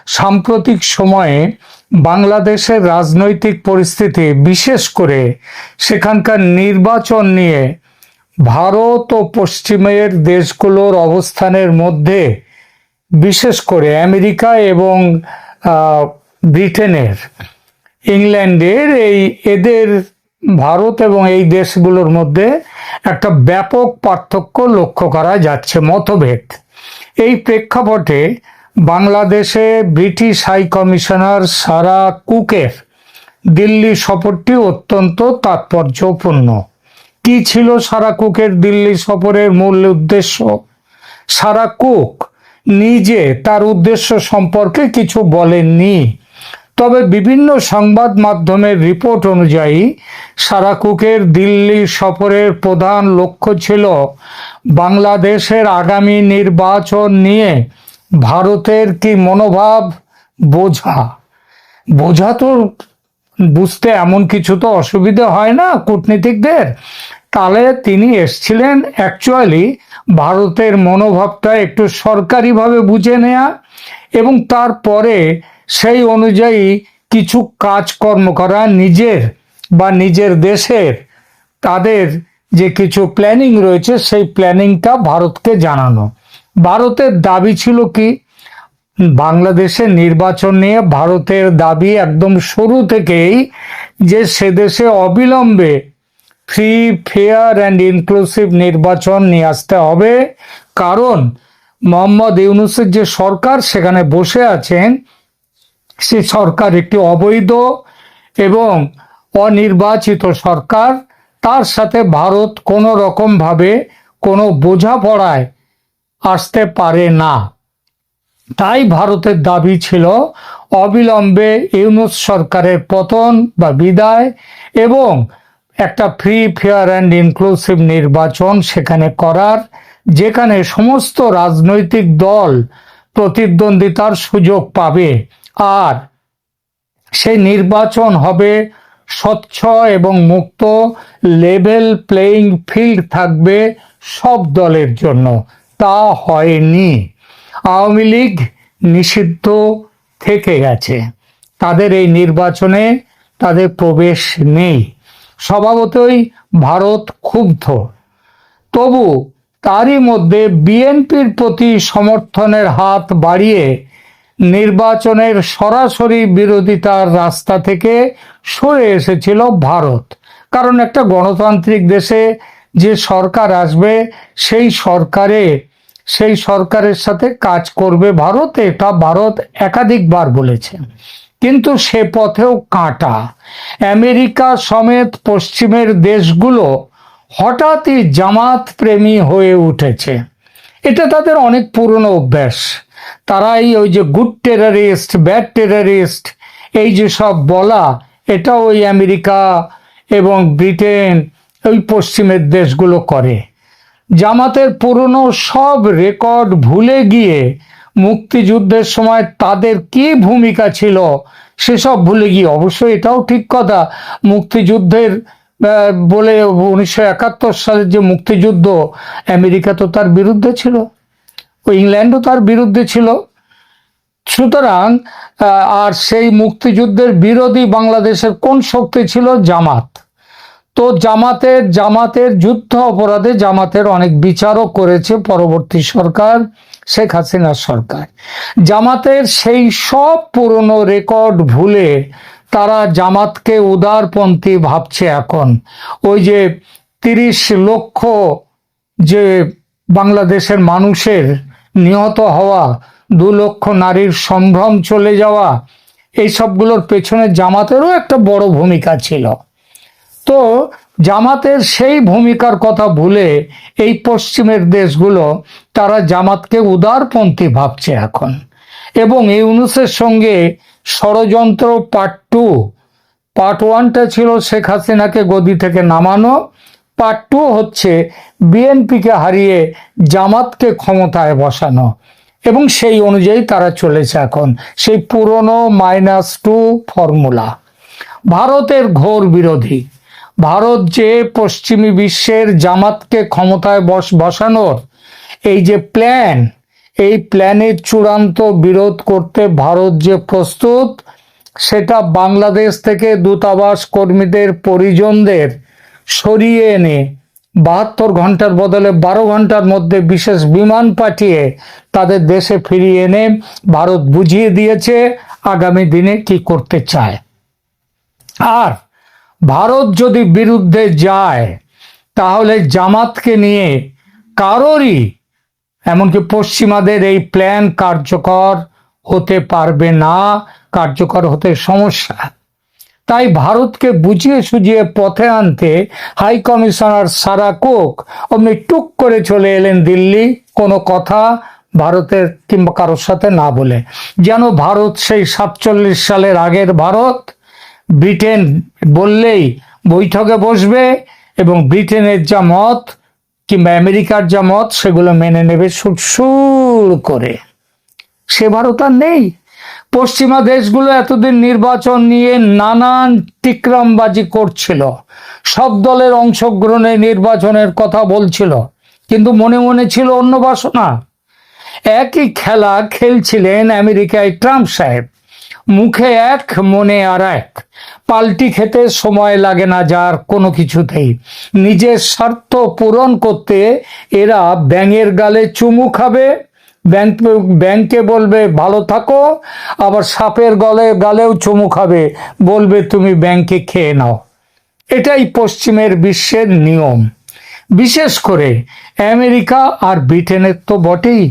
সাম্প্রতিক সময়ে বাংলাদেশের রাজনৈতিক পরিস্থিতি, বিশেষ করে সেখানকার নির্বাচন নিয়ে ভারত ও পশ্চিমের দেশগুলোর অবস্থানের মধ্যে, বিশেষ করে আমেরিকা এবং ব্রিটেনের, ইংল্যান্ডের এদের ভারত এবং এই দেশগুলোর মধ্যে একটা ব্যাপক পার্থক্য লক্ষ্য করা যাচ্ছে, মতভেদ। এই প্রেক্ষাপটে বাংলাদেশে ব্রিটিশ হাই কমিশনার সারা কুকের দিল্লি সফরটি অত্যন্ত তাৎপর্যপূর্ণ। কি ছিল সারা কুকের দিল্লি সফরের মূল উদ্দেশ্য? সারা কুক নিজে তার উদ্দেশ্য সম্পর্কে কিছু বলেননি, তবে বিভিন্ন সংবাদ মাধ্যমের রিপোর্ট অনুযায়ী সারা কুকের দিল্লি সফরের প্রধান লক্ষ্য ছিল বাংলাদেশের আগামী নির্বাচন নিয়ে ভারতের কি মনোভাব বোঝা তো বুঝতে এমন কিছু তো অসুবিধা হয় না কূটনীতিকদের। তাহলে তিনি এসছিলেন অ্যাকচুয়ালি ভারতের মনোভাবটা একটু সরকারিভাবে বুঝে নেয়া এবং তারপরে সেই অনুযায়ী কিছু কাজকর্ম করা, নিজের দেশের তাদের যে কিছু প্ল্যানিং রয়েছে সেই প্ল্যানিংটা ভারতকে জানানো। ভারতের দাবি ছিল কি? বাংলাদেশের নির্বাচন নিয়ে ভারতের দাবি একদম শুরু থেকেই যে সে দেশে অবিলম্বে ফ্রি, ফেয়ার অ্যান্ড ইনক্লুসিভ নির্বাচন নিয়ে আসতে হবে, কারণ মোহাম্মদ ইউনূসের যে সরকার সেখানে বসে আছেন, সে সরকার একটি অবৈধ এবং অনির্বাচিত সরকার। তার সাথে ভারত কোনো রকমভাবে কোনো বোঝাপড়ায় আসতে পারে না। তাই ভারতের দাবি ছিল অবিলম্বে ইউনূস সরকারের পতন বা বিদায় এবং একটা ফ্রি, ফেয়ার অ্যান্ড ইনক্লুসিভ নির্বাচন সেখানে করার, যেখানে সমস্ত রাজনৈতিক দল প্রতিদ্বন্দ্বিতার সুযোগ পাবে আর সেই নির্বাচন হবে স্বচ্ছ এবং মুক্ত, লেভেল প্লেইং ফিল্ড থাকবে সব দলের জন্য। তা হয়নি। আওয়ামী লীগ নিষিদ্ধ থেকে গেছে, তাদের এই নির্বাচনে তাদের প্রবেশ নেই। স্বভাবতই ভারত ক্ষুব্ধ, তবু তারই মধ্যে বিএনপির প্রতি সমর্থনের হাত বাড়িয়ে নির্বাচনের সরাসরি বিরোধিতার রাস্তা থেকে সরে এসেছিল ভারত। কারণ একটা গণতান্ত্রিক দেশে যে সরকার আসবে সেই সরকারের সাথে কাজ করবে ভারত, এটা ভারত একাধিকবার বলেছে। কিন্তু সে পথেও কাঁটা। আমেরিকা সমেত পশ্চিমের দেশগুলো হঠাৎই জামাত প্রেমী হয়ে উঠেছে। এটা তাদের অনেক পুরনো অভ্যাস। তারাই ওই যে গুড টেররিস্ট, ব্যাড টেররিস্ট, এই যে সব বলা, এটা ওই আমেরিকা এবং ব্রিটেন, ওই পশ্চিমের দেশগুলো করে। জামাতের পুরনো সব রেকর্ড ভুলে গিয়ে মুক্তিযুদ্ধের সময় তাদের কি ভূমিকা ছিল সেসব ভুলে গিয়ে, অবশ্যই এটাও ঠিক কথা, মুক্তিযুদ্ধের বলে 1971 সালের যে মুক্তিযুদ্ধ, আমেরিকা তো তার বিরুদ্ধে ছিল, ইংল্যান্ডও তার বিরুদ্ধে ছিল। সুতরাং আর সেই মুক্তিযুদ্ধের বিরোধী বাংলাদেশের কোন শক্তি ছিল? জামাত। তো জামাতের যুদ্ধ অপরাধে জামাতের অনেক বিচারও করেছে পরবর্তী সরকার, শেখ হাসিনার সরকার। জামাতের সেই সব পুরনো রেকর্ড ভুলে তারা জামাতকে উদারপন্থী ভাবছে এখন। ওই যে 30 লক্ষ যে বাংলাদেশের মানুষের নিহত হওয়া, 2 লক্ষ নারীর সম্ভ্রম চলে যাওয়া, এই সবগুলোর পেছনে জামাতেরও একটা বড় ভূমিকা ছিল। তো জামাতের সেই ভূমিকার কথা ভুলে এই পশ্চিমের দেশগুলো তারা জামাতকে উদারপন্থী ভাবছে এখন। এবং ইউনূসের সঙ্গে ষড়যন্ত্র পার্ট 1টা ছিল শেখ হাসিনাকে গদি থেকে নামানো, পার্ট 2 হচ্ছে বিএনপিকে হারিয়ে জামাতকে ক্ষমতায় বসানো। এবং সেই অনুযায়ী তারা চলেছে এখন, সেই পুরনো -2 ফর্মুলা। ভারতের ঘোর বিরোধী। ভারত যে পশ্চিমী বিশ্বের জামাতকে ক্ষমতায় বসানোর এই যে প্ল্যান, এই প্ল্যানের চূড়ান্ত বিরোধ করতে ভারত যে প্রস্তুত, সেটা বাংলাদেশ থেকে দূতাবাস কর্মীদের পরিজনদের সরিয়ে এনে 72 ঘন্টার বদলে 12 ঘন্টার মধ্যে বিশেষ বিমান পাঠিয়ে তাদের দেশে ফিরিয়ে এনে ভারত বুঝিয়ে দিয়েছে আগামী দিনে কি করতে চায়। আর ভারত যদি বিরুদ্ধে যায়, তাহলে জামাতকে নিয়ে কারোরই, এমনকি পশ্চিমাদের এই প্ল্যান কার্যকর হতে পারবে না, কার্যকর হতে সমস্যা। তাই ভারতকে বুঝিয়ে সুঝিয়ে পথে আনতে হাই কমিশনার সারা কুক অমনি টুক করে চলে এলেন দিল্লি, কোনো কথা ভারতের কিংবা কারোর সাথে না বলে। যেন ভারত সেই 47 সালের আগের ভারত, ব্রিটেন বললেই বৈঠকে বসবে এবং ব্রিটেনের যা মত কিংবা আমেরিকার যা মত সেগুলো মেনে নেবে সুর করে। সে ভারত আর নেই। পশ্চিমা দেশগুলো এতদিন নির্বাচন নিয়ে নানান টিকরামবাজি করছিল, সব দলের অংশগ্রহণে নির্বাচনের কথা বলছিল, কিন্তু মনে মনে ছিল অন্য বাসনা। একই খেলা খেলছিলেন আমেরিকায় ট্রাম্প সাহেব, মুখে এক মনে আর এক। পাল্টি খেতে সময় লাগে না যার কোনো কিছুতেই। নিজের স্বার্থ পূরণ করতে এরা ব্যাঙের গালে চুমু খাবে, ব্যাংকে বলবে ভালো থাকো, আবার সাপের গালেও চুমু খাবে, বলবে তুমি ব্যাংকে খেয়ে নাও। এটাই পশ্চিমের বিশ্বের নিয়ম, বিশেষ করে আমেরিকা আর ব্রিটেনের তো বটেই।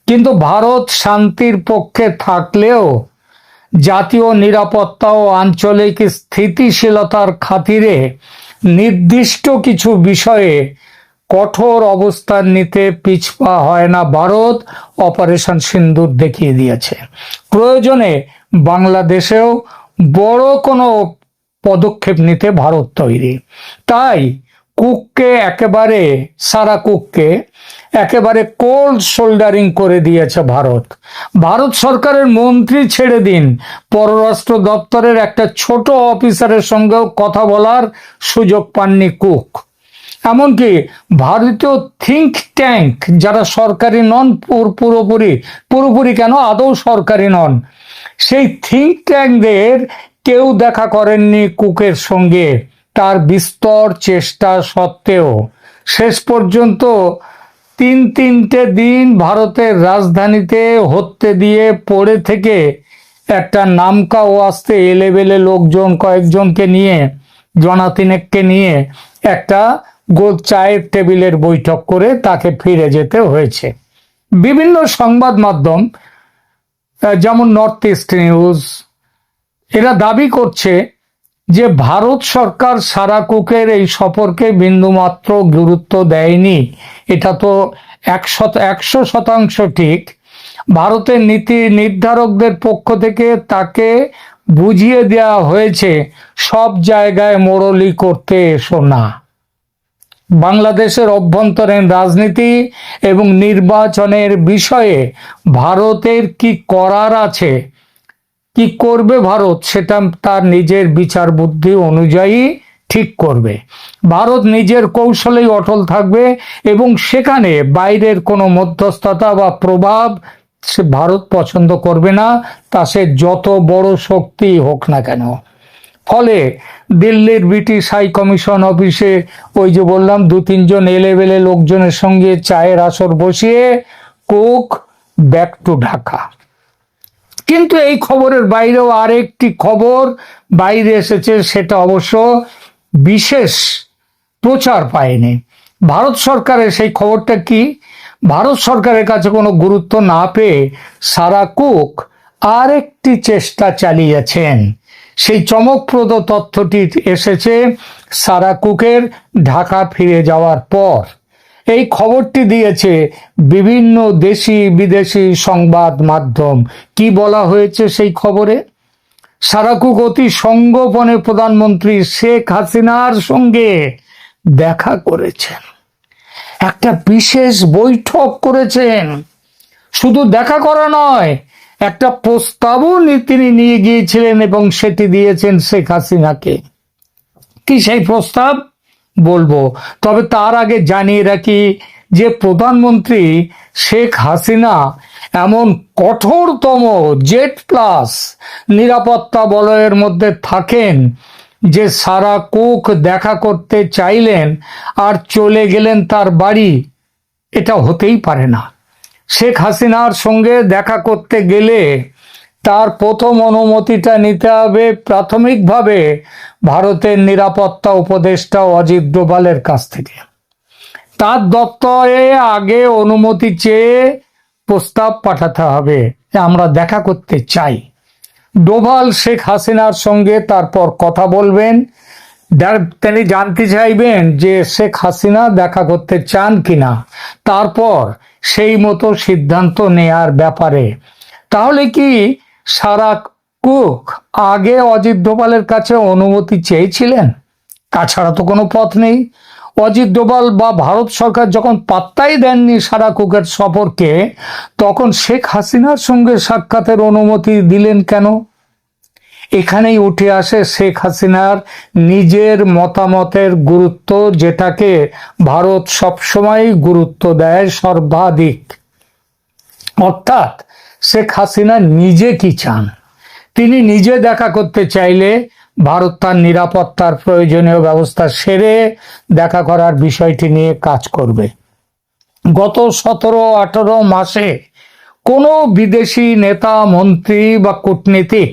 কিন্তু ভারত শান্তির পক্ষে থাকলেও জাতীয় নিরাপত্তা ও আঞ্চলিক স্থিতিশীলতার খাতিরে নির্দিষ্ট কিছু বিষয়ে কঠোর অবস্থান নিতে পিছপা হয় না ভারত। অপারেশন সিন্দুর দেখিয়ে দিয়েছে। প্রয়োজনে বাংলাদেশেও বড় কোনো পদক্ষেপ নিতে ভারত তৈরি। তাই সারা কুককে একেবারে কোল্ড শোল্ডারিং করে দিয়েছে ভারত। ভারত সরকারের মন্ত্রী ছেড়ে দিন, পররাষ্ট্র দপ্তরের একটা ছোট অফিসারের সঙ্গেও কথা বলার সুযোগ পাননি কুক। এমনকি ভারতীয় থিঙ্ক ট্যাঙ্ক যারা সরকারি নন, পুরোপুরি কেন, আদৌ সরকারি নন, সেই থিঙ্ক ট্যাঙ্কদের কেউ দেখা করেননি কুকের সঙ্গে। তার বিস্তর চেষ্টা সত্ত্বেও শেষ পর্যন্ত 3 দিন ভারতের রাজধানীতে হত্যে দিয়ে পড়ে থেকে একটা নামকা ওয়াস্তে এলেবেলে লোকজন কয়েকজনকে নিয়ে, জনাতিনেককে নিয়ে একটা গোল চায়ের টেবিলের বৈঠক করে তাকে ফিরে যেতে হয়েছে। বিভিন্ন সংবাদ মাধ্যম যেমন নর্থ ইস্ট নিউজ, এরা দাবি করছে যে ভারত সরকার সারা কুকের এই সফরকে বিন্দুমাত্র গুরুত্ব দেয়নি। এটা তো 100% ঠিক। ভারতের নীতি নির্ধারকদের পক্ষ থেকে তাকে বুঝিয়ে দেওয়া হয়েছে সব জায়গায় মোড়লি করতে এসো না। বাংলাদেশের অভ্যন্তরীণ রাজনীতি এবং নির্বাচনের বিষয়ে ভারতের কি করার আছে, কি করবে ভারত, সেটা তার নিজের বিচার বুদ্ধি অনুযায়ী ঠিক করবে। ভারত নিজের কৌশলেই অটল থাকবে এবং সেখানে বাইরের কোনো মধ্যস্থতা বা প্রভাব সে ভারত পছন্দ করবে না, তা সে যত বড় শক্তি হোক না কেন। ফলে দিল্লির ব্রিটিশ হাই কমিশন অফিসে ওই যে বললাম 2-3 জন এলেবেলে লোকজনের সঙ্গে চায়ের আসর বসিয়ে কুক ব্যাক টু ঢাকা। কিন্তু এই খবরের বাইরেও আরেকটি খবর বাইরে এসেছে, সেটা অবশ্য বিশেষ প্রচার পায়নি। ভারত সরকারের সেই খবরটা কি, ভারত সরকারের কাছে কোনো গুরুত্ব না পেয়ে সারা কুক আরেকটি চেষ্টা চালিয়েছেন। সেই চমকপ্রদ তথ্যটি এসেছে সারা কুকের ঢাকা ফিরে যাওয়ার পর। এই খবরটি দিয়েছে বিভিন্ন দেশি বিদেশি সংবাদ মাধ্যম। কি বলা হয়েছে সেই খবরে, সারা কুক অতি সঙ্গোপনে প্রধানমন্ত্রী শেখ হাসিনার সঙ্গে দেখা করেছেন, একটা বিশেষ বৈঠক করেছেন। শুধু দেখা করা নয়, একটা প্রস্তাবও তিনি নিয়ে গিয়েছিলেন এবং সেটি দিয়েছেন শেখ হাসিনাকে। কি সেই প্রস্তাব বলবো, তবে তার আগে জানিয়ে রাখি যে প্রধানমন্ত্রী শেখ হাসিনা এমন কঠোরতম জেড প্লাস নিরাপত্তা বলয়ের মধ্যে থাকেন যে সারা কুক দেখা করতে চাইলেন আর চলে গেলেন তার বাড়ি? এটা হতেই পারে না। শেখ হাসিনার সঙ্গে দেখা করতে গেলে তার প্রথম অনুমতিটা নিতে হবে প্রাথমিকভাবে ভারতের নিরাপত্তা উপদেষ্টা অজিত ডোভালের কাছ থেকে। তার দপ্তরে আগে অনুমতি চেয়ে প্রস্তাব পাঠাতে হবে যে আমরা দেখা করতে চাই। ডোভাল শেখ হাসিনার সঙ্গে তারপর কথা বলবেন, তিনি জানতে চাইবেন যে শেখ হাসিনা দেখা করতে চান কিনা, তারপর সেই মতো সিদ্ধান্ত নেয়ার ব্যাপারে। তাহলে কি সারা কুক আগে অজিত ডোভালের কাছে অনুমতি চেয়েছিলেন? তাছাড়া তো কোনো পথ নেই। অজিত ডোভাল বা ভারত সরকার যখন পাত্তাই দেননি সারা কুকের সফরকে, তখন শেখ হাসিনার সঙ্গে সাক্ষাতের অনুমতি দিলেন কেন? এখানেই উঠে আসে শেখ হাসিনার নিজের মতামতের গুরুত্ব, যেটাকে ভারত সবসময় গুরুত্ব দেয় সর্বাধিক। অর্থাৎ শেখ হাসিনা নিজে কি চান। তিনি নিজে দেখা করতে চাইলে ভারত তার নিরাপত্তার প্রয়োজনীয় ব্যবস্থা সেরে দেখা করার বিষয়টি নিয়ে কাজ করবে। গত 17-18 মাসে কোনো বিদেশি নেতা, মন্ত্রী বা কূটনীতিক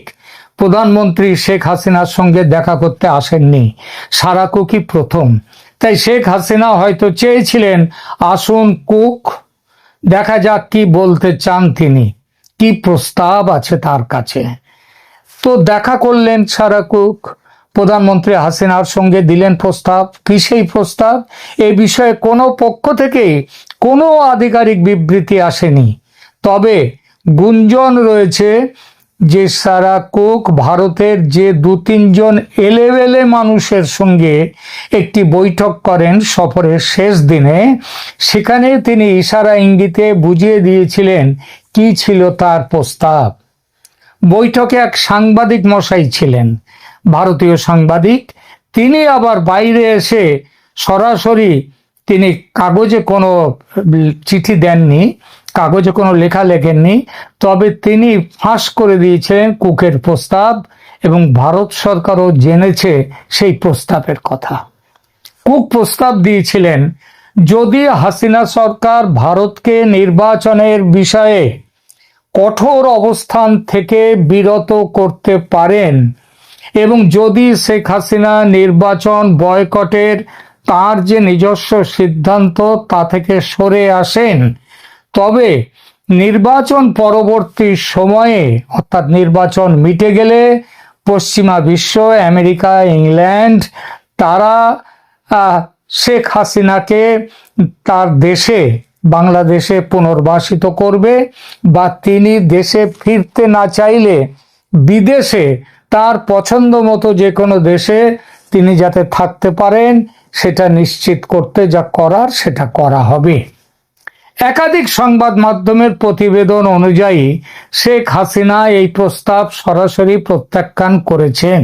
প্রধানমন্ত্রী শেখ হাসিনার সঙ্গে দেখা করতে আসেননি। সারা কুকই প্রথম। তাই শেখ হাসিনা হয়তো চেয়েছিলেন আসুন কুক, দেখা যাক কি বলতে চান তিনি, কি প্রস্তাব আছে তার কাছে। তো দেখা করলেন সারা কুক, প্রধানমন্ত্রী হাসিনার সঙ্গে দিলেন প্রস্তাব। কি সেই প্রস্তাব? এই বিষয়ে কোনো পক্ষ থেকেই কোনো আধিকারিক বিবৃতি আসেনি। তবে গুঞ্জন রয়েছে যে সারা কুক ভারতের যে 2-3 জন এলেবেলে মানুষের সঙ্গে একটি বৈঠক করেন সফরের শেষ দিনে, সেখানে তিনি ইশারা ইঙ্গিতে বুঝিয়ে দিয়েছিলেন কি ছিল তার প্রস্তাব। বৈঠকে এক সাংবাদিক মশাই ছিলেন, ভারতীয় সাংবাদিক। তিনি আবার বাইরে এসে সরাসরি তিনি কাগজে কোনো চিঠি দেননি, কাগজে কোনো লেখা লেখেননি, তবে তিনি ফাঁস করে দিয়েছেন কুকের প্রস্তাব এবং ভারত সরকারও জেনেছে সেই প্রস্তাবের কথা। কুক প্রস্তাব দিয়েছিলেন যদি হাসিনা সরকার ভারতকে নির্বাচনের বিষয়ে কঠোর অবস্থান থেকে বিরত করতে পারেন এবং যদি শেখ হাসিনা নির্বাচন বয়কটের তার যে নিজস্ব সিদ্ধান্ত তা থেকে সরে আসেন, তবে নির্বাচন পরবর্তী সময়ে অর্থাৎ নির্বাচন মিটে গেলে পশ্চিমা বিশ্ব, আমেরিকা, ইংল্যান্ড তারা শেখ হাসিনাকে তার দেশে বাংলাদেশে পুনর্বাসিত করবে, বা তিনি দেশে ফিরতে না চাইলে বিদেশে তার পছন্দ মতো যে কোনো দেশে তিনি যাতে থাকতে পারেন সেটা নিশ্চিত করতে যা করার সেটা করা হবে। একাধিক সংবাদ মাধ্যমের প্রতিবেদন অনুযায়ী শেখ হাসিনা এই প্রস্তাব সরাসরি প্রত্যাখ্যান করেছেন।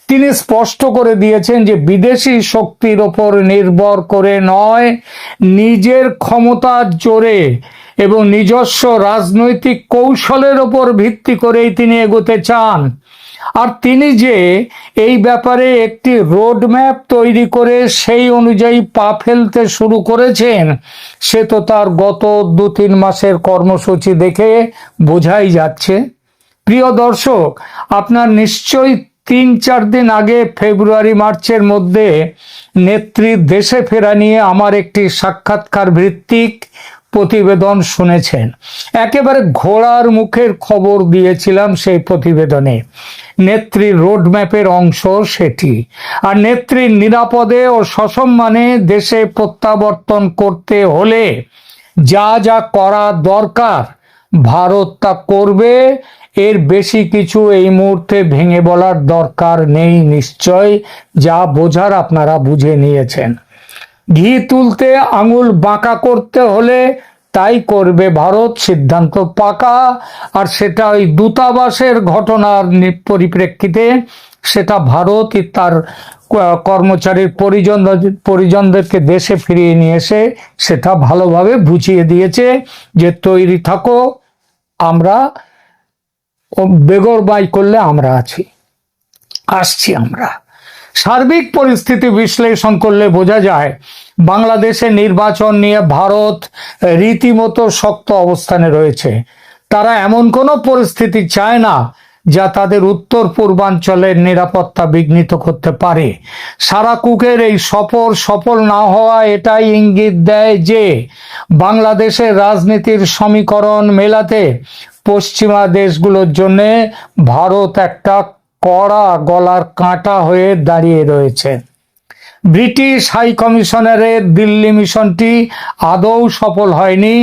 তিনি স্পষ্ট করে দিয়েছেন যে বিদেশি শক্তির ওপর নির্ভর করে নয়, নিজের ক্ষমতার জোরে এবং নিজস্ব রাজনৈতিক কৌশলের ওপর ভিত্তি করেই তিনি এগোতে চান। আর তিনি যে এই ব্যাপারে একটি রোডম্যাপ তৈরি করে সেই অনুযায়ী পা ফেলতে শুরু করেছেন, সে তো তার গত 2-3 মাসের কর্মসূচি দেখে বোঝাই যাচ্ছে। প্রিয় দর্শক, আপনার নিশ্চয়ই 3-4 দিন আগে ফেব্রুয়ারি-মার্চের মধ্যে নেত্রীর দেশে ফেরা নিয়ে আমার একটি সাক্ষাৎকার ভিত্তিক প্রতিবেদন শুনেছেন। একেবারে ঘোড়ার মুখের খবর দিয়েছিলাম সেই প্রতিবেদনে। নেত্রীর রোডম্যাপের অংশ সেটি। আর নেত্রীর নিরাপদে ও সসম্মানে দেশে প্রত্যাবর্তন করতে হলে যা যা করা দরকার ভারত তা করবে। এর বেশি কিছু এই মুহূর্তে ভেঙে বলার দরকার নেই। নিশ্চয় যা বোঝার আপনারা বুঝে নিয়েছেন। ঘি তুলতে আঙুল বাঁকা করতে হলে তাই করবে ভারত, সিদ্ধান্ত পাকা। আর সেটা ওই দূতাবাসের ঘটনার পরিপ্রেক্ষিতে সেটা ভারত তার কর্মচারীর পরিজনদেরকে দেশে ফিরিয়ে নিয়ে এসে সেটা ভালোভাবে বুঝিয়ে দিয়েছে যে তৈরি থাকো, আমরা বেগরবাই করলে আমরা আসছি আমরা। সার্বিক পরিস্থিতি বিশ্লেষণ করলে বোঝা যায় বাংলাদেশে নির্বাচন নিয়ে ভারত রীতিমতো শক্ত অবস্থানে রয়েছে। তারা এমন কোনো পরিস্থিতি চায় না যা তাদের উত্তর পূর্বাঞ্চলের নিরাপত্তা বিঘ্নিত করতে পারে। সারাকুকের এই সফল না হওয়া এটাই ইঙ্গিত দেয় যে বাংলাদেশের রাজনীতির সমীকরণ মেলাতে পশ্চিমা দেশগুলোর জন্য ভারত একটা কড়া গলার কাঁটা হয়ে দাঁড়িয়ে রয়েছে। ব্রিটিশ হাই কমিশনারের দিল্লি মিশনটি আদৌ সফল হয়নি।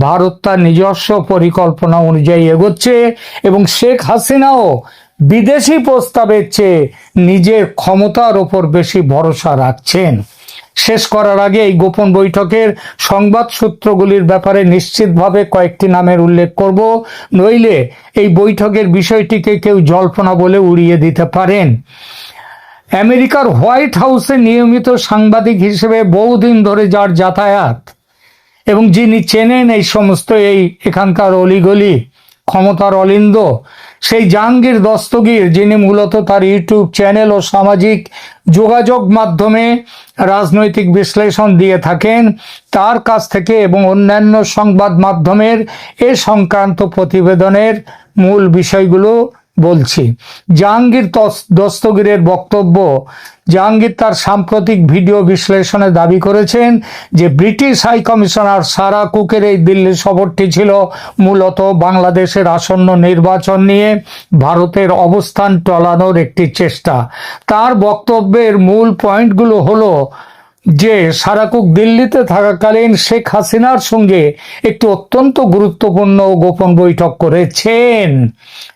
ভারত তার নিজস্ব পরিকল্পনা অনুযায়ী এগোচ্ছে এবং শেখ হাসিনাও বিদেশি প্রস্তাবের চেয়ে নিজের ক্ষমতার ওপর বেশি ভরসা রাখছেন। শেষ করার আগে এই গোপন বৈঠকের সংবাদ সূত্রগুলির ব্যাপারে নিশ্চিতভাবে কয়েকটি নামের উল্লেখ করব, নইলে এই বৈঠকের বিষয়টিকে কেউ জল্পনা বলে উড়িয়ে দিতে পারেন। আমেরিকার হোয়াইট হাউসে নিয়মিত সাংবাদিক হিসেবে বহুদিন ধরে যার যাতায়াত এবং যিনি চেনেন এই সমস্ত এখানকার অলিগলি, ক্ষমতার অলিন্দ, সেই জাহাঙ্গীর দস্তগীর, যিনি মূলত তার ইউটিউব চ্যানেল ও সামাজিক যোগাযোগ মাধ্যমে রাজনৈতিক বিশ্লেষণ দিয়ে থাকেন, তার কাছ থেকে এবং অন্যান্য সংবাদ মাধ্যমের এ সংক্রান্ত প্রতিবেদনের মূল বিষয়গুলো বলছি। জাহাঙ্গীর দস্তগীরের বক্তব্য, জাহাঙ্গীর তার সাম্প্রতিক ভিডিও বিশ্লেষণে দাবি করেছেন যে ব্রিটিশ হাই কমিশনার সারা কুকের এই দিল্লি সফরটি ছিল মূলত বাংলাদেশের আসন্ন নির্বাচন নিয়ে ভারতের অবস্থান টলানোর একটি চেষ্টা। তার বক্তব্যের মূল পয়েন্টগুলো হলো যে সারা কুক দিল্লিতে থাকাকালীন শেখ হাসিনার সঙ্গে একটি অত্যন্ত গুরুত্বপূর্ণ গোপন বৈঠক করেছেন।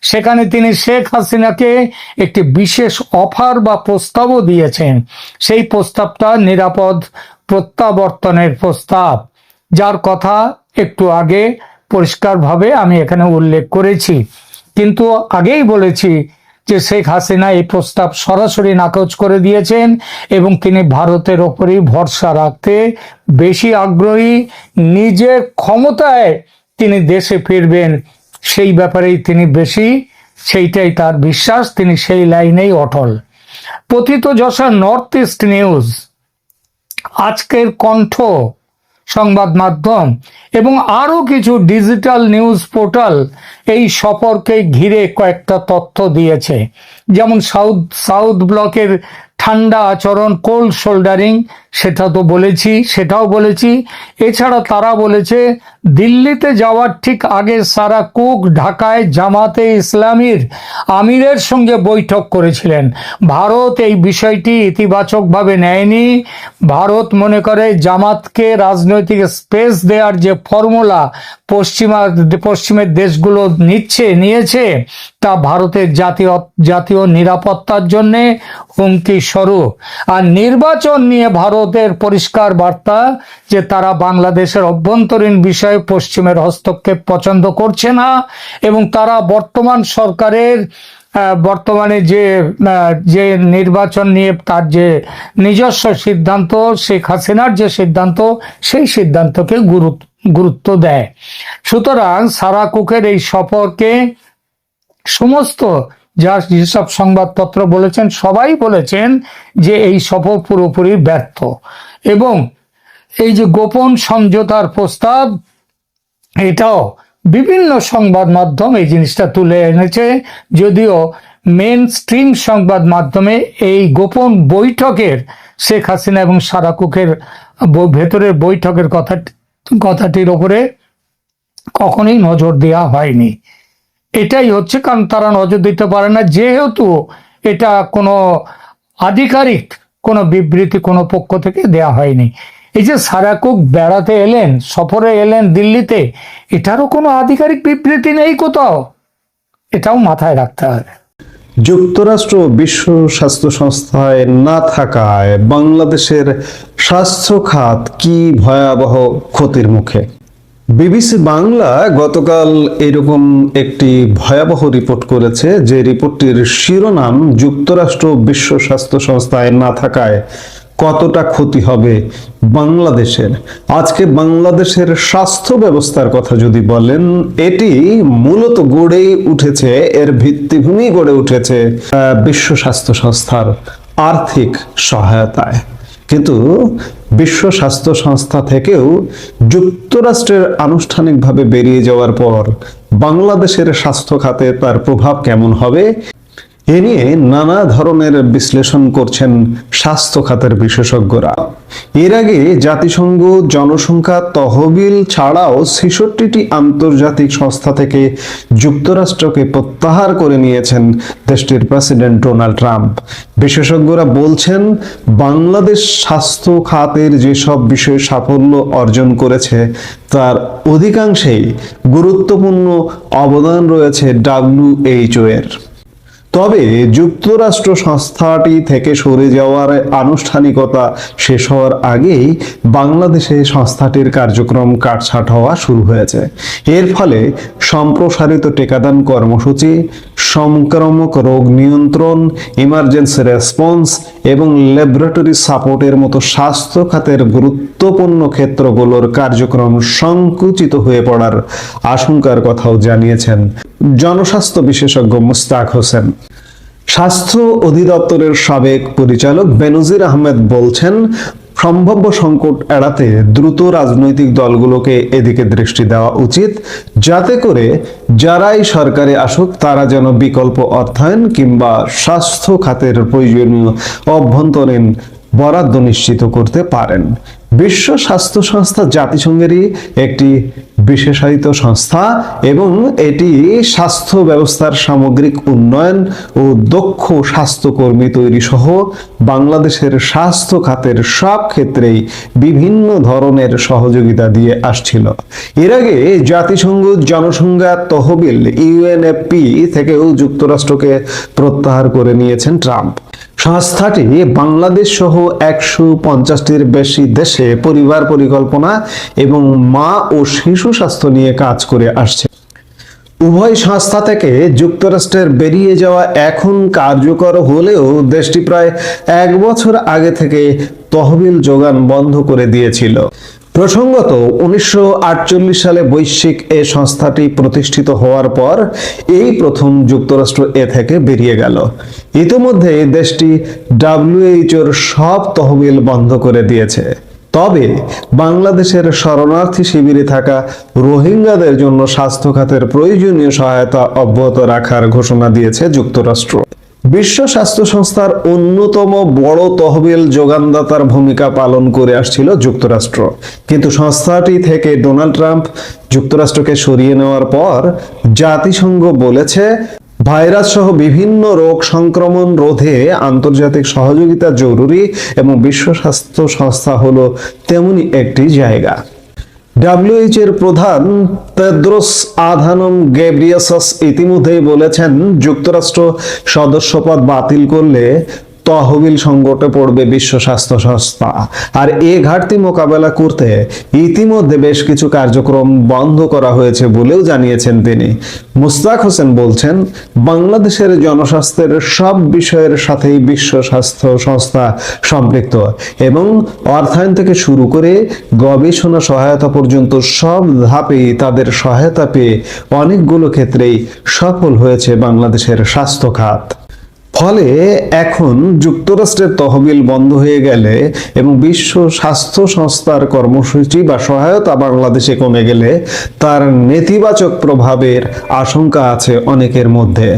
সেখানে তিনি শেখ হাসিনাকে একটি বিশেষ অফার বা প্রস্তাবও দিয়েছেন। সেই প্রস্তাবটা নিরাপদ প্রত্যাবর্তনের প্রস্তাব, যার কথা একটু আগে পরিষ্কারভাবে আমি এখানে উল্লেখ করেছি। কিন্তু আগেই বলেছি যে শেখ হাসিনা এই প্রস্তাব সরাসরি নাকচ করে দিয়েছেন এবং তিনি ভারতের ওপরই ভরসা রাখতে বেশি আগ্রহী। নিজের ক্ষমতায় তিনি দেশে ফিরবেন সেই ব্যাপারেই তিনি বেশি, সেইটাই তার বিশ্বাস, তিনি সেই লাইনেই অটল। প্রথিতযশা নর্থ ইস্ট নিউজ, আজকের কণ্ঠ সংবাদ মাধ্যম এবং আরো কিছু ডিজিটাল নিউজ পোর্টাল এই সফরকে ঘিরে কয়েকটা তথ্য দিয়েছে। যেমন সাউথ ব্লকের ঠান্ডা আচরণ, কোল্ড শোল্ডারিং, সেটাও বলেছি। এছাড়া তারা বলেছে দিল্লিতে যাওয়ার ঠিক আগে সারা কুক ঢাকায় জামাতে ইসলামীর আমিরের সঙ্গে বৈঠক করেছিলেন। ভারত এই বিষয়টি ইতিবাচকভাবে নেয়নি। ভারত মনে করে জামাতকে রাজনৈতিক স্পেস দেওয়ার যে ফর্মুলা পশ্চিমের দেশগুলো নিয়েছে তা ভারতের জাতীয় নিরাপত্তার জন্য হুমকি স্বরূপ। আর নির্বাচন নিয়ে ভারতের পরিষ্কার বার্তা যে তারা বাংলাদেশের অভ্যন্তরীণ বিষয়ে পশ্চিমের হস্তক্ষেপ পছন্দ করছে না এবং তারা বর্তমান সরকারের বর্তমানে যে নির্বাচন নিয়ে তার যে নিজস্ব সিদ্ধান্ত, শেখ হাসিনার যে সিদ্ধান্ত, সেই সিদ্ধান্তকে গুরুত্ব দেয়। সুতরাং সারা কুকের এই সফরকে সমস্ত যেসব সংবাদপত্র বলেছেন সবাই বলেছেন যে এই সফর পুরোপুরি ব্যর্থ এবং এই যে গোপন সমঝোতার প্রস্তাব, এটাও বিভিন্ন সংবাদ মাধ্যম এই জিনিসটা তুলে এনেছে, যদিও মেন স্ট্রিম সংবাদ মাধ্যমে এই গোপন বৈঠকের শেখ হাসিনা এবং সারা কুকের ভেতরের বৈঠকের কথাটির ওপরে কখনোই নজর দেওয়া হয়নি। এটাই হচ্ছে কারণ তারা নজর দিতে পারে না, যেহেতু এটা কোনো আধিকারিক কোনো বিবৃতি কোনো পক্ষ থেকে দেয়া হয়নি। এই যে সারা কুক বেড়াতে এলেন, সফরে এলেন দিল্লিতে, এটারও কোনো আধিকারিক বিবৃতি নেই কোথাও, এটাও মাথায় রাখতে হবে। যুক্তরাষ্ট্র বিশ্ব স্বাস্থ্য সংস্থায় না থাকায় বাংলাদেশের স্বাস্থ্য খাত কি ভয়াবহ ক্ষতির মুখে? বিবিসি বাংলা গতকাল এরকম একটি ভয়াবহ রিপোর্ট করেছে, যে রিপোর্টটির শিরোনাম যুক্তরাষ্ট্র বিশ্ব স্বাস্থ্য সংস্থায় না থাকায় কতটা ক্ষতি হবে বাংলাদেশের। আজকে বাংলাদেশের স্বাস্থ্য ব্যবস্থার কথা যদি বলেন, এটি মূলত গড়েই উঠেছে, এর ভিত্তিভূমি গড়ে উঠেছে বিশ্ব স্বাস্থ্য সংস্থার আর্থিক সহায়তায়। কিন্তু বিশ্ব স্বাস্থ্য সংস্থা থেকেও যুক্তরাষ্ট্রের আনুষ্ঠানিকভাবে বেরিয়ে যাওয়ার পর বাংলাদেশের স্বাস্থ্য খাতে তার প্রভাব কেমন হবে, এ নিয়ে নানা ধরনের বিশ্লেষণ করছেন স্বাস্থ্য খাতের বিশেষজ্ঞরা। এর আগে জাতিসংঘ জনসংখ্যা তহবিল ছাড়াও ৬৬টি আন্তর্জাতিক সংস্থা থেকে যুক্তরাষ্ট্রকে প্রত্যাহার করে নিয়েছেন দেশটির প্রেসিডেন্ট ডোনাল্ড ট্রাম্প। বিশেষজ্ঞরা বলছেন, বাংলাদেশ স্বাস্থ্য খাতের যেসব বিষয়ে সাফল্য অর্জন করেছে তার অধিকাংশেই গুরুত্বপূর্ণ অবদান রয়েছে WHO এর। তবে যুক্তরাষ্ট্র সংস্থাটি থেকে সরে যাওয়ার আনুষ্ঠানিকতা শেষ হওয়ার আগেই বাংলাদেশে সংস্থাটির কার্যক্রম কাটছাঁট হওয়া শুরু হয়েছে। এর ফলে সম্প্রসারিত টিকাদান কর্মসূচি, সংক্রামক রোগ নিয়ন্ত্রণ, ইমার্জেন্সি রেসপন্স এবং ল্যাবরেটরি সাপোর্টের মতো স্বাস্থ্য খাতের গুরুত্বপূর্ণ ক্ষেত্রগুলোর কার্যক্রম সংকুচিত হয়ে পড়ার আশঙ্কার কথাও জানিয়েছেন জনস্বাস্থ্য বিশেষজ্ঞ মুস্তাক হোসেন। স্বাস্থ্য অধিদপ্তরের সাবেক পরিচালক বেনজির আহমেদ বলছেন, সম্ভাব্য সংকট এড়াতে দ্রুত রাজনৈতিক দলগুলোকে এদিকে দৃষ্টি দেওয়া উচিত, যাতে করে যারাই সরকারে আসুক তারা যেন বিকল্প অর্থায়ন কিংবা স্বাস্থ্য খাতের প্রয়োজনীয় অভ্যন্তরীণ বরাদ্দ নিশ্চিত করতে পারেন। বিশ্ব স্বাস্থ্য সংস্থা জাতিসংঘেরই একটি বিশেষায়িত সংস্থা এবং এটি স্বাস্থ্য ব্যবস্থার সামগ্রিক উন্নয়ন ও দক্ষ স্বাস্থ্যকর্মী তৈরি সহ বাংলাদেশের স্বাস্থ্য খাতের সব ক্ষেত্রেই বিভিন্ন ধরনের সহযোগিতা দিয়ে আসছিল। এর আগে জাতিসংঘ জনসংখ্যা তহবিল UNFP থেকেও যুক্তরাষ্ট্রকে প্রত্যাহার করে নিয়েছেন ট্রাম্প। সংস্থাটি বাংলাদেশ সহ 150টির বেশি দেশে পরিবার পরিকল্পনা এবং মা ও শিশু স্বাস্থ্য নিয়ে কাজ করে আসছে। উভয় সংস্থা থেকে যুক্তরাষ্ট্রের বেরিয়ে যাওয়া এখন কার্যকর হলেও দেশটি প্রায় 1 বছর আগে থেকে তহবিল যোগান বন্ধ করে দিয়েছিল। প্রসঙ্গত 1948 সালে বৈশ্বিক এ সংস্থাটি প্রতিষ্ঠিত হওয়ার পর এই প্রথম যুক্তরাষ্ট্র এ থেকে বেরিয়ে গেল। ইতিমধ্যে দেশটি WHO সব তহবিল বন্ধ করে দিয়েছে। তবে বাংলাদেশের শরণার্থী শিবিরে থাকা রোহিঙ্গাদের জন্য স্বাস্থ্য খাতের প্রয়োজনীয় সহায়তা অব্যাহত রাখার ঘোষণা দিয়েছে যুক্তরাষ্ট্র। বিশ্ব স্বাস্থ্য সংস্থার অন্যতম বড় তহবিল যোগানদাতার ভূমিকা পালন করে আসছিল যুক্তরাষ্ট্র, কিন্তু সংস্থাটি থেকে ডোনাল্ড ট্রাম্প যুক্তরাষ্ট্রকে সরিয়ে নেওয়ার পর জাতিসংঘ বলেছে, ভাইরাস সহ বিভিন্ন রোগ সংক্রমণ রোধে আন্তর্জাতিক সহযোগিতা জরুরি এবং বিশ্ব স্বাস্থ্য সংস্থা হলো তেমনি একটি জায়গা। WHO এর প্রধান তেদ্রোস আধানম গেব্রিয়েসাস ইতিমধ্যেই বলেছেন, যুক্তরাষ্ট্র সদস্যপদ বাতিল করলে তহবিল সংকটে পড়বে বিশ্ব স্বাস্থ্য সংস্থা। আর এ ঘাটতি মোকাবেলা করতে ইতিমধ্যে বেশ কিছু কার্যক্রম বন্ধ করা হয়েছে বলেও জানিয়েছেন তিনি। মুস্তাক হোসেন বলছেন, বাংলাদেশের জনস্বাস্থ্যের সব বিষয়ের সাথেই বিশ্ব স্বাস্থ্য সংস্থা সম্পৃক্ত এবং অর্থায়ন থেকে শুরু করে গবেষণা সহায়তা পর্যন্ত সব ধাপেই তাদের সহায়তা পেয়ে অনেকগুলো ক্ষেত্রেই সফল হয়েছে বাংলাদেশের স্বাস্থ্য খাত। ফলে এখন যুক্তরাষ্ট্রের তহবিল বন্ধ হয়ে গেলে এবং বিশ্ব স্বাস্থ্য সংস্থার কর্মসূচি বা সহায়তা বাংলাদেশে কমে গেলে তার নেতিবাচক প্রভাবের আশঙ্কা আছে অনেকের মধ্যে।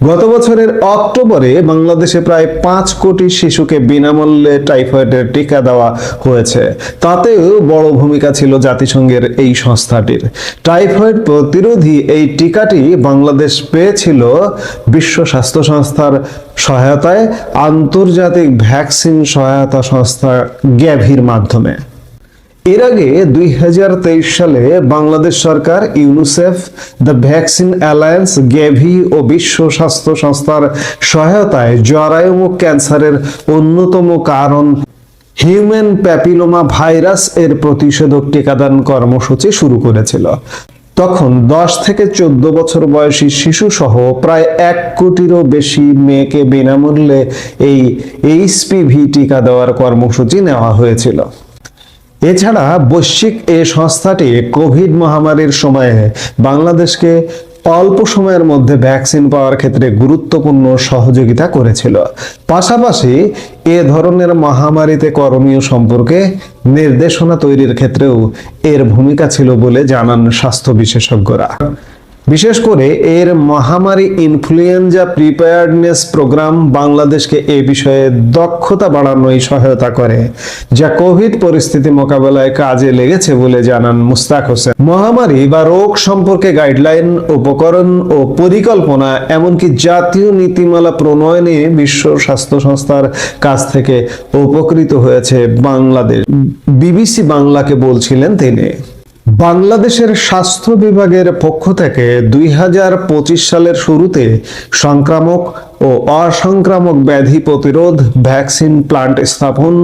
গত বছরের অক্টোবরে বাংলাদেশে প্রায় 5 কোটি শিশুকে বিনামূল্যে টাইফয়েডের টিকা দেওয়া হয়েছে। তাতেও বড় ভূমিকা ছিল জাতিসংঘের এই সংস্থাটির। টাইফয়েড প্রতিরোধী এই টিকাটি বাংলাদেশ পেয়েছিল বিশ্ব স্বাস্থ্য সংস্থার সহায়তায় আন্তর্জাতিক ভ্যাকসিন সহায়তা সংস্থা গ্যাভির মাধ্যমে। এর আগে 2023 সালে বাংলাদেশ সরকার UNICEF, the vaccine alliance, Gavi ও বিশ্ব স্বাস্থ্য সংস্থার সহায়তায় জরায়ুমুখ ক্যান্সারের অন্যতম কারণ হিউম্যান প্যাপিলোমা ভাইরাস এর প্রতিষেধক টিকাদান কর্মসূচি শুরু করেছিল। তখন 10 থেকে 14 বছর বয়সী শিশু সহ প্রায় 1 কোটিরও বেশি মেয়েকে বিনামূল্যে এই এইচপিভি টিকা দেওয়ার কর্মসূচি নেওয়া হয়েছিল। এছাড়া বৈশ্বিক এই সংস্থাটি কোভিড মহামারীর সময়ে বাংলাদেশকে অল্প সময়ের মধ্যে ভ্যাকসিন পাওয়ার ক্ষেত্রে গুরুত্বপূর্ণ সহযোগিতা করেছিল। পাশাপাশি এ ধরনের মহামারীতে করণীয় সম্পর্কে নির্দেশনা তৈরির ক্ষেত্রেও এর ভূমিকা ছিল বলে জানান স্বাস্থ্য বিশেষজ্ঞরা। বিশেষ করে এর মহামারী ইনফ্লুয়েঞ্জা প্রিপেয়ার্ডনেস প্রোগ্রাম বাংলাদেশকে এ বিষয়ে দক্ষতা বাড়ানোয় সহায়তা করে, যা কোভিড পরিস্থিতি মোকাবেলায় কাজে লেগেছে বলে জানান মুস্তাক হোসেন। মহামারী বা রোগ সম্পর্কে গাইডলাইন, উপকরণ ও পরিকল্পনা এমনকি জাতীয় নীতিমালা প্রণয়নে বিশ্ব স্বাস্থ্য সংস্থার কাছ থেকে উপকৃত হয়েছে বাংলাদেশ। বিবিসি বাংলাকে বলছিলেন তিনি। বাংলাদেশের স্বাস্থ্য বিভাগের পক্ষ থেকে 2025 সালের শুরুতে সংক্রামক ও অসংক্রামক ব্যাধি প্রতিরোধ, ভ্যাকসিন প্লান্ট স্থাপন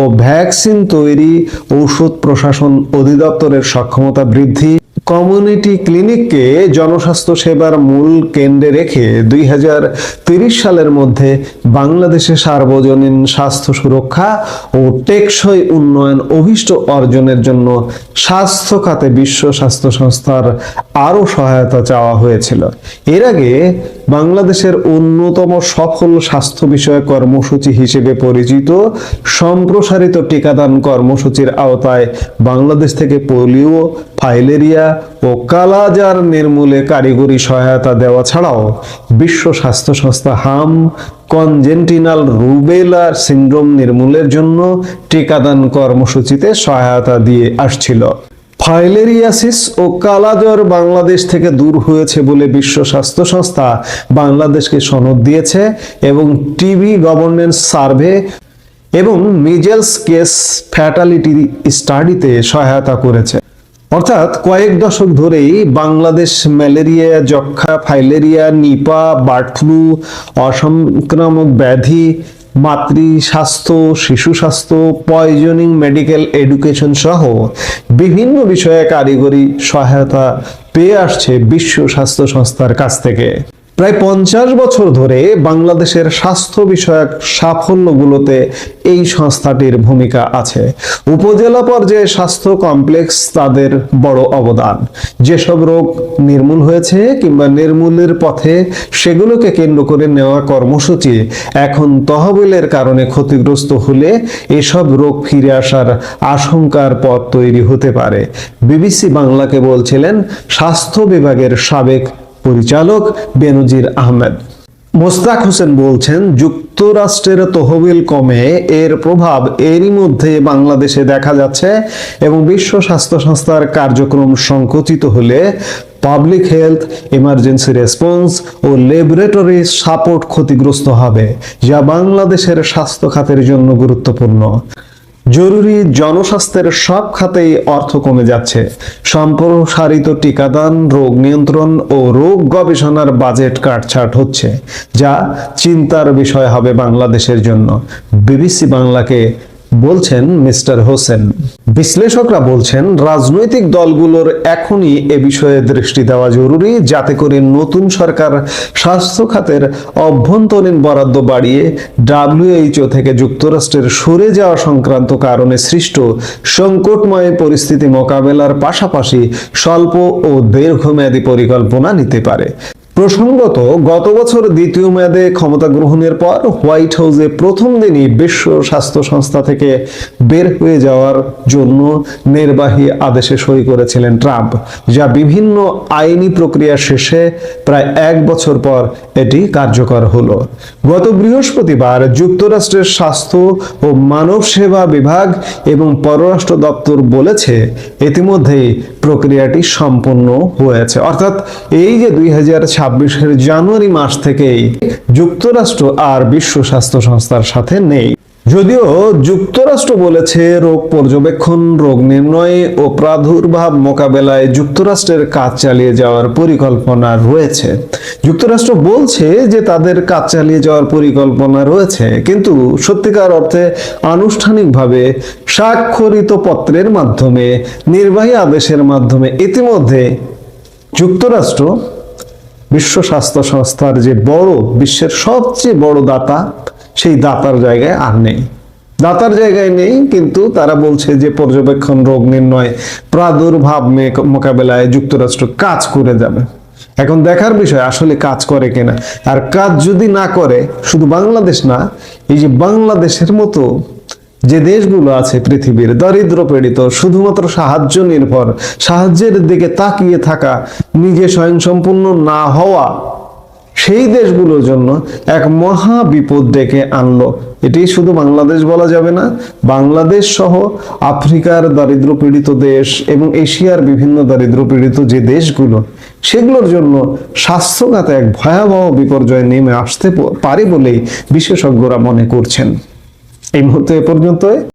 ও ভ্যাকসিন তৈরি, ঔষধ প্রশাসন অধিদপ্তরের সক্ষমতা বৃদ্ধি, কমিউনিটি ক্লিনিককে জনস্বাস্থ্য সেবার মূল কেন্দ্রে রেখে 2030 সালের মধ্যে বাংলাদেশে সার্বজনীন স্বাস্থ্য সুরক্ষা ও টেকসই উন্নয়ন অভিষ্ট অর্জনের জন্য স্বাস্থ্য খাতে বিশ্ব স্বাস্থ্য সংস্থার আরও সহায়তা চাওয়া হয়েছিল। এর আগে বাংলাদেশের অন্যতম সফল স্বাস্থ্য বিষয়ক কর্মসূচি হিসেবে পরিচিত সম্প্রসারিত টিকাদান কর্মসূচির আওতায় বাংলাদেশ থেকে পোলিও, ফাইলেরিয়া ও কালাজার নির্মূলে কারিগরি সহায়তা দেওয়া ছাড়াও বিশ্ব স্বাস্থ্য সংস্থা কনজেন্টিনাল রুবেলা সিন্ড্রোম নির্মূলের জন্য টিকাদান কর্মসূচিতে সহায়তা দিয়ে আসছিল। ফাইলেরিয়াসিস ও কালাজ্বর বাংলাদেশ থেকে দূর হয়েছে বলে বিশ্ব স্বাস্থ্য সংস্থা বাংলাদেশকে সনদ দিয়েছে এবং টিবি গভর্নেন্স সার্ভে এবং মিজেলস কেস ফ্যাটালিটি স্টাডিতে সহায়তা করেছে। অর্থাৎ কয়েক দশক ধরেই বাংলাদেশ ম্যালেরিয়া, যক্ষ্মা, ফাইলেরিয়া, নিপা, বার্ড ফ্লু, অসংক্রামক ব্যাধি, মাতৃ স্বাস্থ্য, শিশু স্বাস্থ্য, পয়জনিং, মেডিকেল এডুকেশন সহ বিভিন্ন বিষয়ে কারিগরি সহায়তা পেয়ে আসছে বিশ্ব স্বাস্থ্য সংস্থার কাছ থেকে। প্রায় 50 বছর ধরে বাংলাদেশের স্বাস্থ্য বিষয়ক সাফল্যগুলোতে এই সংস্থাটির ভূমিকা আছে। উপজেলা পর্যায়ে স্বাস্থ্য কমপ্লেক্স তাদের বড় অবদান। যেসব রোগ নির্মূল হয়েছে কিংবা নির্মূলের পথে সেগুলোকে কেন্দ্র করে নেওয়া কর্মসূচি এখন তহবিলের কারণে ক্ষতিগ্রস্ত হলে এসব রোগ ফিরে আসার আশঙ্কার পথ তৈরি হতে পারে। বিবিসি বাংলাকে বলছিলেন স্বাস্থ্য বিভাগের সাবেক পরিচালক বেনজির আহমেদ। মোস্তাক হোসেন বলছেন, যুক্তরাষ্ট্রের তহবিল কমে এর প্রভাব এরই মধ্যে বাংলাদেশে দেখা যাচ্ছে এবং বিশ্ব স্বাস্থ্য সংস্থার কার্যক্রম সংকুচিত হলে পাবলিক হেলথ, ইমার্জেন্সি রেসপন্স ও ল্যাবরেটরি সাপোর্ট ক্ষতিগ্রস্ত হবে, যা বাংলাদেশের স্বাস্থ্য খাতের জন্য গুরুত্বপূর্ণ। জরুরি জনস্বাস্থ্যের সব খাতেই অর্থ কমে যাচ্ছে। সম্প্রসারিত টিকাদান, রোগ নিয়ন্ত্রণ ও রোগ গবেষণার বাজেট কাটছাট হচ্ছে, যা চিন্তার বিষয় হবে বাংলাদেশের জন্য। বিবিসি বাংলাকে বলছেন মিস্টার হোসেন। বিশ্লেষকরা বলছেন, রাজনৈতিক দলগুলোর এখনই এ বিষয়ে দৃষ্টি দেওয়া জরুরি, যাতে করে নতুন সরকার স্বাস্থ্য খাতের অভ্যন্তরীণ বরাদ্দ বাড়িয়ে WHO থেকে যুক্তরাষ্ট্রের সরে যাওয়া সংক্রান্ত কারণে সৃষ্ট সংকটময় পরিস্থিতি মোকাবেলার পাশাপাশি স্বল্প ও দীর্ঘমেয়াদী পরিকল্পনা নিতে পারে। প্রসঙ্গত, গত বছর দ্বিতীয় মেয়াদে ক্ষমতা গ্রহণের পর হোয়াইট হাউসে প্রথম দিনই বিশ্ব স্বাস্থ্য সংস্থা থেকে বের হয়ে যাওয়ার জন্য নির্বাহী আদেশে সই করেছিলেন ট্রাম্প, যা বিভিন্ন আইনি প্রক্রিয়া শেষে প্রায় 1 বছর পর এটি কার্যকর হলো। গত বৃহস্পতিবার যুক্তরাষ্ট্রের স্বাস্থ্য ও মানব সেবা বিভাগ এবং পররাষ্ট্র দপ্তর বলেছে ইতিমধ্যেই প্রক্রিয়াটি সম্পন্ন হয়েছে। অর্থাৎ এই যে 2026 জানুয়ারি মাস থেকেই যুক্তরাষ্ট্র আর বিশ্ব স্বাস্থ্য সংস্থার সাথে নেই। যদিও যুক্তরাষ্ট্র বলেছে রোগ পর্যবেক্ষণ, রোগ নির্ণয় ও প্রাদুর্ভাব মোকাবেলায় যুক্তরাষ্ট্রের কাজ চালিয়ে যাওয়ার পরিকল্পনা রয়েছে। যুক্তরাষ্ট্র বলছে যে তাদের কাজ চালিয়ে যাওয়ার পরিকল্পনা রয়েছে, কিন্তু সত্যিকার অর্থে আনুষ্ঠানিকভাবে স্বাক্ষরিত পত্রের মাধ্যমে, নির্বাহী আদেশের মাধ্যমে ইতিমধ্যে যুক্তরাষ্ট্র বিশ্ব স্বাস্থ্য সংস্থার যে বড়, বিশ্বের সবচেয়ে বড় দাতা, সেই দাতার জায়গায় আর নেই। দাতার জায়গায় নেই, কিন্তু তারা বলছে যে পর্যবেক্ষণ, রোগ নির্ণয়, প্রাদুর্ভাব মোকাবেলায় যুক্তরাষ্ট্র কাজ করে যাবে। এখন দেখার বিষয় আসলে কাজ করে কিনা। আর কাজ যদি না করে, শুধু বাংলাদেশ না, এই যে বাংলাদেশের মতো যে দেশগুলো আছে পৃথিবীর দরিদ্র পীড়িত, শুধুমাত্র সাহায্য নির্ভর, সাহায্যের দিকে তাকিয়ে থাকা, নিজে স্বয়ংসম্পূর্ণ না হওয়া, সেই দেশগুলোর জন্য এক মহা বিপদ ডেকে আনলো। এটি শুধু বাংলাদেশ বলা যাবে না, বাংলাদেশ সহ আফ্রিকার দারিদ্র পীড়িত দেশ এবং এশিয়ার বিভিন্ন দারিদ্র পীড়িত যে দেশগুলো, সেগুলোর জন্য স্বাস্থ্যখাতে এক ভয়াবহ বিপর্যয় নেমে আসতে পারে বলেই বিশেষজ্ঞরা মনে করছেন। এই মুহূর্তে এ পর্যন্ত।